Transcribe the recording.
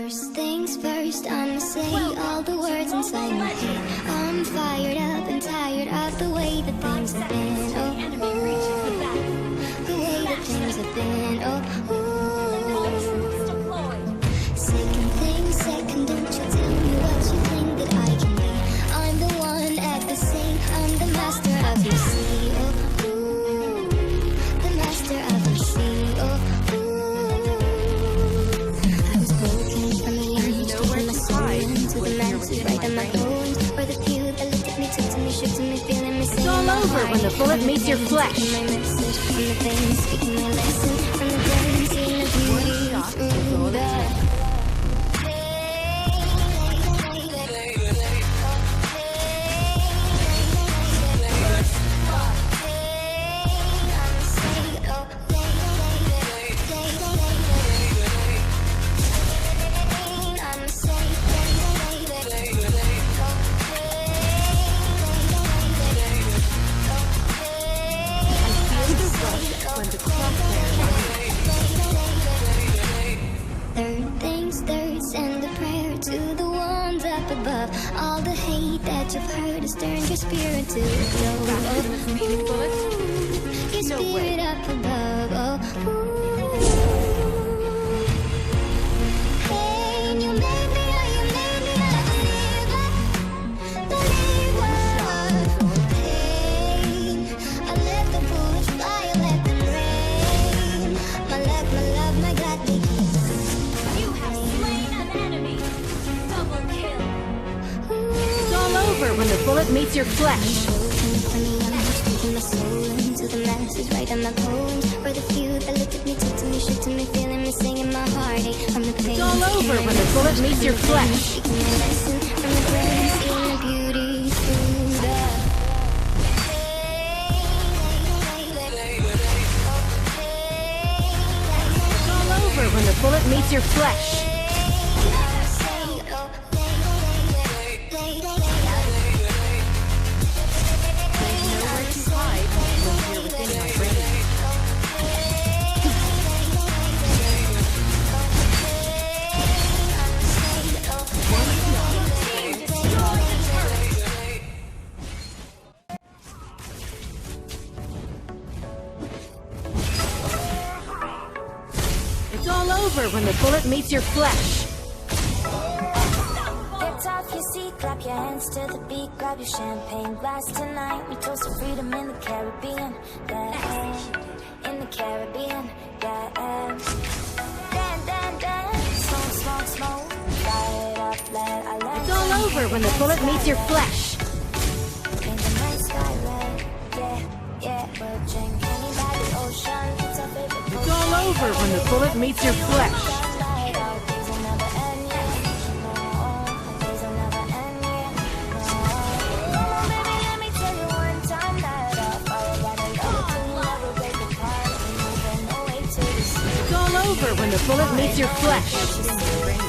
First things first, I'ma say all the words inside my head. I'm fired up and tired of the way that things have been. Oh, the way that things have been. Oh, second thing, second, don't you tell me what you think that I can be. I'm the one at the same, I'm the master of your sea. Oh, the master of your sea. Oh, I was broken from the young, taking my soul into the masses, right on my bones. For the few that looked at me, took to me, shook to me, feeling me, It's all over when the bullet meets your flesh. my message from the veins, speaking my lesson from the brain, seeing the beauty through the Third things third, send a prayer to the ones up above. All the hate that you've heard has turned your spirit to glow. Your spirit up above. Oh, hey, you made me, you made me a believer. Hey, I let the bullets fly, I let them rain. My luck, my love, my God, they It's all over when the bullet meets your flesh. Speaking my soul into the masses, right on my bones. For the few that looked at me, took to me, shook to me, feeling me, singing my heartache from the pain. It's all over when the bullet meets your flesh. Speaking my lesson from the brain, seeing the beauty through the It's all over when the bullet meets your flesh. It's all over when the bullet meets your flesh. Get off your seat, clap your hands to the beat, grab your champagne glass tonight. We toast to freedom in the Caribbean, yeah. In the Caribbean, yeah. Dan, dan, dan, smoke, smoke, smoke. Fire it up, let I let It's all over when the bullet meets your flesh. Paint the night sky red, yeah, yeah. We'll drink any by the ocean, it's our favorite potion. It's all over when the bullet meets your flesh. It's all over when the bullet meets your flesh.